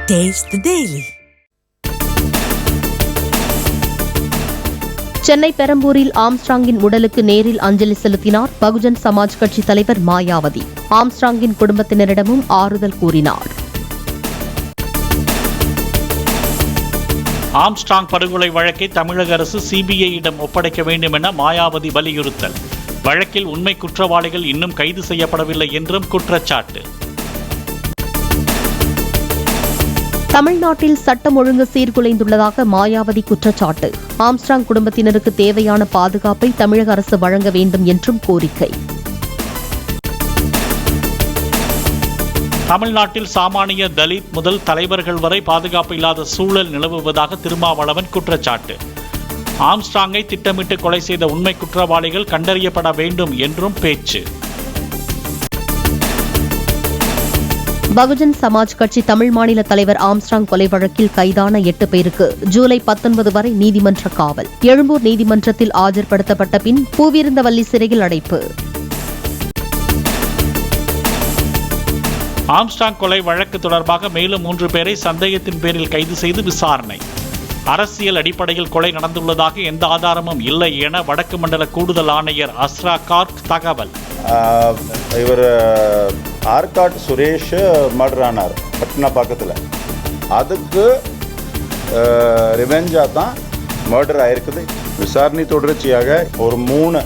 Taste the Daily. Chennai பெரம்பூரில் ஆம்ஸ்ட்ராங்கின் உடலுக்கு நேரில் அஞ்சலி செலுத்தினார் பகுஜன் சமாஜ் கட்சி தலைவர் மாயாவதி. ஆம்ஸ்ட்ராங்கின் குடும்பத்தினரிடமும் ஆறுதல் கூறினார். ஆம்ஸ்ட்ராங் படுகொலை வழக்கை தமிழக அரசு சிபிஐயிடம் ஒப்படைக்க வேண்டும் என மாயாவதி வலியுறுத்தல். வழக்கில் உண்மை குற்றவாளிகள் இன்னும் கைது செய்யப்படவில்லை என்றும் குற்றச்சாட்டு. தமிழ்நாட்டில் சட்டம் ஒழுங்கு சீர்குலைந்துள்ளதாக மாயாவதி குற்றச்சாட்டு. ஆம்ஸ்ட்ராங் குடும்பத்தினருக்கு தேவையான பாதுகாப்பை தமிழக அரசு வழங்க வேண்டும் என்றும் கோரிக்கை. தமிழ்நாட்டில் சாமானிய தலித் முதல் தலைவர்கள் வரை பாதுகாப்பு இல்லாத சூழல் நிலவுவதாக திருமாவளவன் குற்றச்சாட்டு. ஆம்ஸ்ட்ராங்கை திட்டமிட்டு கொலை செய்த உண்மை குற்றவாளிகள் கண்டறியப்பட வேண்டும் என்றும் பேச்சு. பகுஜன் சமாஜ் கட்சி தமிழ் மாநில தலைவர் ஆம்ஸ்ட்ராங் கொலை வழக்கில் கைதான 8 பேருக்கு ஜூலை 19 வரை நீதிமன்ற காவல். எழும்பூர் நீதிமன்றத்தில் ஆஜர்படுத்தப்பட்ட பின் பூவிருந்தவல்லி சிறையில் அடைப்பு. ஆம்ஸ்ட்ராங் கொலை வழக்கு தொடர்பாக மேலும் 3 பேரை சந்தேகத்தின் பேரில் கைது செய்து விசாரணை. அரசியல் அடிப்படையில் கொலை நடந்துள்ளதாக எந்த ஆதாரமும் இல்லை என வடக்கு மண்டல கூடுதல் ஆணையர் அஸ்ரா கார்க் தகவல். இவர் ஆர்காட் சுரேஷ் மர்டர் ஆனார் பட்னா பக்கத்தில். அதுக்கு ரிவெஞ்சாக தான் மர்டர் ஆயிருக்குது. விசாரணை தொடர்ச்சியாக ஒரு 3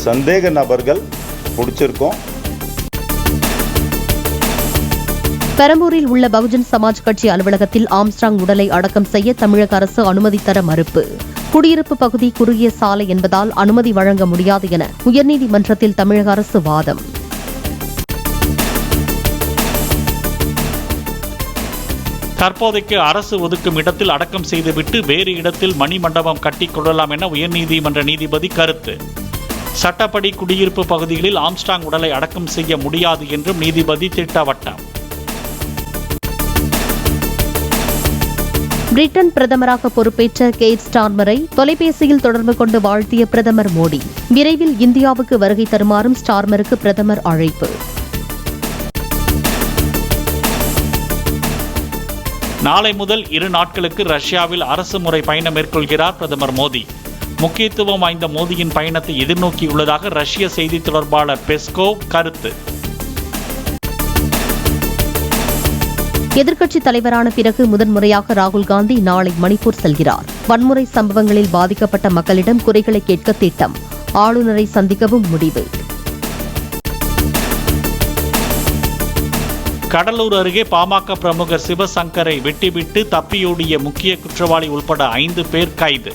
சந்தேக நபர்கள் பிடிச்சிருக்கோம். பெரம்பூரில் உள்ள பகுஜன் சமாஜ் கட்சி அலுவலகத்தில் ஆம்ஸ்ட்ராங் உடலை அடக்கம் செய்ய தமிழக அரசு அனுமதி தர மறுப்பு. குடியிருப்பு பகுதி குறுகிய சாலை என்பதால் அனுமதி வழங்க முடியாது என உயர்நீதிமன்றத்தில் தமிழக அரசு வாதம். தற்போதைக்கு அரசு ஒதுக்கும் இடத்தில் அடக்கம் செய்துவிட்டு வேறு இடத்தில் மணிமண்டபம் கட்டிக் கொள்ளலாம் என உயர்நீதிமன்ற நீதிபதி கருத்து. சட்டப்படி குடியிருப்பு பகுதிகளில் ஆம்ஸ்ட்ராங் உடலை அடக்கம் செய்ய முடியாது என்றும் நீதிபதி திட்டவட்டம். பிரிட்டன் பிரதமராக பொறுப்பேற்ற கெய்ர் ஸ்டார்மரை தொலைபேசியில் தொடர்பு கொண்டு வாழ்த்திய பிரதமர் மோடி. விரைவில் இந்தியாவுக்கு வருகை தருமாறும் ஸ்டார்மருக்கு பிரதமர் அழைப்பு. நாளை முதல் 2 நாட்களுக்கு ரஷ்யாவில் அரசு முறை பயணம் மேற்கொள்கிறார் பிரதமர் மோடி. முக்கியத்துவம் வாய்ந்த மோடியின் பயணத்தை எதிர்நோக்கியுள்ளதாக ரஷ்ய செய்தி தொடர்பாளர் பெஸ்கோவ் கருத்து. எதிர்க்கட்சித் தலைவரான பிறகு முதன்முறையாக ராகுல் காந்தி நாளை மணிப்பூர் செல்கிறார். வன்முறை சம்பவங்களில் பாதிக்கப்பட்ட மக்களிடம் குறைகளை கேட்க திட்டம். ஆளுநரை சந்திக்கவும் முடிவு. கடலூர் அருகே பாமக பிரமுகர் சிவசங்கரை வெட்டிவிட்டு தப்பியோடிய முக்கிய குற்றவாளி உள்பட 5 பேர் கைது.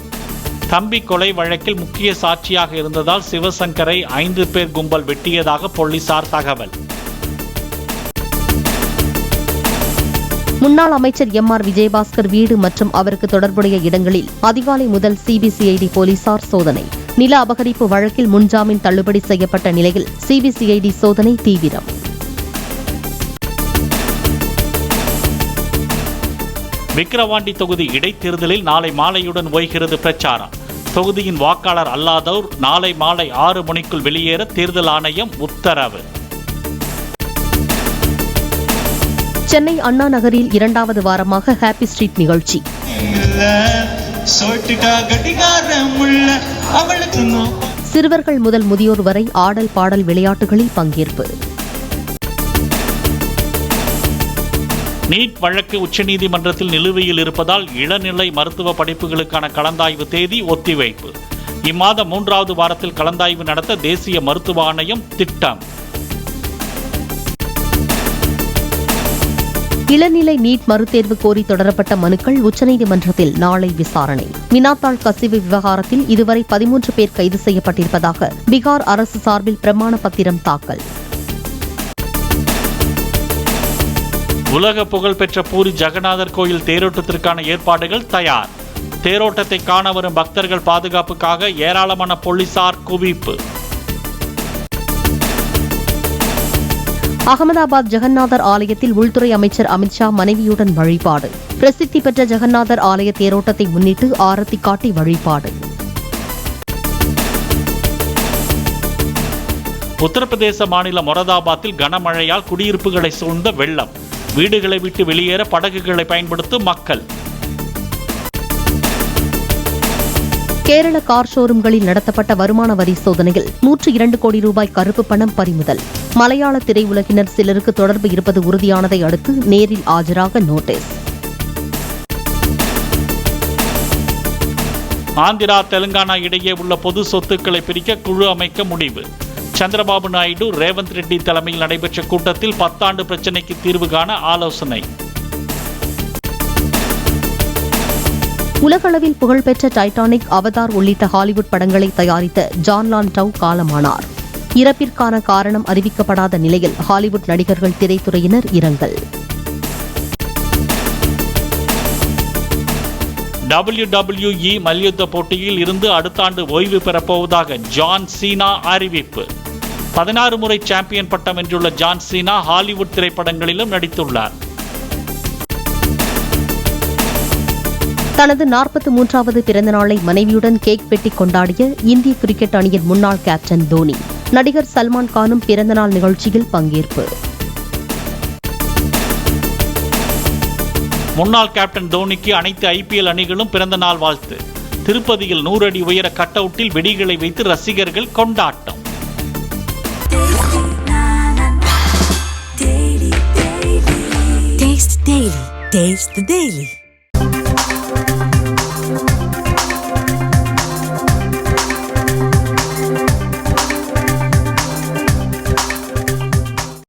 தம்பி கொலை வழக்கில் முக்கிய சாட்சியாக இருந்ததால் சிவசங்கரை 5 பேர் கும்பல் வெட்டியதாக போலீசார் தகவல். முன்னாள் அமைச்சர் எம்.ஆர். விஜயபாஸ்கர் வீடு மற்றும் அவருக்கு தொடர்புடைய இடங்களில் அதிகாலை முதல் சிபிசிஐடி போலீசார் சோதனை. நில அபகரிப்பு வழக்கில் முன்ஜாமீன் தள்ளுபடி செய்யப்பட்ட நிலையில் சிபிசிஐடி சோதனை தீவிரம். விக்கிரவாண்டி தொகுதி இடைத்தேர்தலில் நாளை மாலையுடன் ஓய்கிறது பிரச்சாரம். தொகுதியின் வாக்காளர் அல்லாதோர் நாளை மாலை 6 மணிக்குள் வெளியேற தேர்தல் ஆணையம் உத்தரவு. சென்னை அண்ணா நகரில் 2வது வாரமாக ஹாப்பி ஸ்ட்ரீட் நிகழ்ச்சி. சிறுவர்கள் முதல் முதியோர் வரை ஆடல் பாடல் விளையாட்டுகளில் பங்கேற்பு. நீட் வழக்கு உச்சநீதிமன்றத்தில் நிலுவையில் இருப்பதால் இளநிலை மருத்துவ படிப்புகளுக்கான கலந்தாய்வு தேதி ஒத்திவைப்பு. இம்மாதம் 3வது வாரத்தில் கலந்தாய்வு நடத்த தேசிய மருத்துவ ஆணையம் திட்டம். இளநிலை நீட் மறுதேர்வு கோரி தொடரப்பட்ட மனுக்கள் உச்சநீதிமன்றத்தில் நாளை விசாரணை. வினாத்தாள் கசிவு விவகாரத்தில் இதுவரை 13 பேர் கைது செய்யப்பட்டிருப்பதாக பீகார் அரசு சார்பில் பிரமாண பத்திரம் தாக்கல். உலக புகழ்பெற்ற பூரி ஜெகநாதர் கோயில் தேரோட்டத்திற்கான ஏற்பாடுகள் தயார். தேரோட்டத்தை காண வரும் பக்தர்கள் பாதுகாப்புக்காக ஏராளமான போலீசார் குவிப்பு. அகமதாபாத் ஜெகநாதர் ஆலயத்தில் உள்துறை அமைச்சர் அமித்ஷா மனைவியுடன் வழிபாடு. பிரசித்தி பெற்ற ஜெகநாதர் ஆலய தேரோட்டத்தை முன்னிட்டு ஆரத்தி காட்டி வழிபாடு. உத்தரப்பிரதேச மாநிலம் மொரதாபாத்தில் கனமழையால் குடியிருப்புகளை சூழ்ந்த வெள்ளம். வீடுகளை விட்டு வெளியேற படகுகளை பயன்படுத்தும் மக்கள். கேரள கார் ஷோரூம்களில் நடத்தப்பட்ட வருமான வரி சோதனையில் 102 கோடி ரூபாய் கருப்பு பணம் பறிமுதல். மலையாள திரையுலகினர் சிலருக்கு தொடர்பு இருப்பது உறுதியானதை அடுத்து நேரில் ஆஜராக நோட்டீஸ். ஆந்திரா தெலுங்கானா இடையே உள்ள பொது சொத்துக்களை பிரிக்க குழு அமைக்க முடிவு. சந்திரபாபு நாயுடு ரேவந்த் ரெட்டி தலைமையில் நடைபெற்ற கூட்டத்தில் 10 ஆண்டு பிரச்சினைக்கு தீர்வு காண ஆலோசனை. உலகளவில் புகழ்பெற்ற டைட்டானிக், அவதார் உள்ளிட்ட ஹாலிவுட் படங்களை தயாரித்த ஜான் லான்டவ் காலமானார். இறப்பிற்கான காரணம் அறிவிக்கப்படாத நிலையில் ஹாலிவுட் நடிகர்கள், திரைத்துறையினர் இரங்கல். WWE மல்யுத்த போட்டியில் இருந்து அடுத்த ஆண்டு ஓய்வு பெறப்போவதாக ஜான் சீனா அறிவிப்பு. 16 முறை சாம்பியன் பட்டம் வென்றுள்ள ஜான் சீனா ஹாலிவுட் திரைப்படங்களிலும் நடித்துள்ளார். தனது 43வது பிறந்தநாளை மனைவியுடன் கேக் வெட்டி கொண்டாடிய இந்திய கிரிக்கெட் அணியின் முன்னாள் கேப்டன் தோனி. நடிகர் சல்மான் கானும் பிறந்தநாள் நிகழ்ச்சியில் பங்கேற்பு. முன்னாள் கேப்டன் தோனிக்கு அனைத்து IPL அணிகளும் பிறந்த நாள் வாழ்த்து. திருப்பதியில் 100 அடி உயர கட் அவுட்டில் வெடிகளை வைத்து ரசிகர்கள் கொண்டாட்டம். Taste the Daily.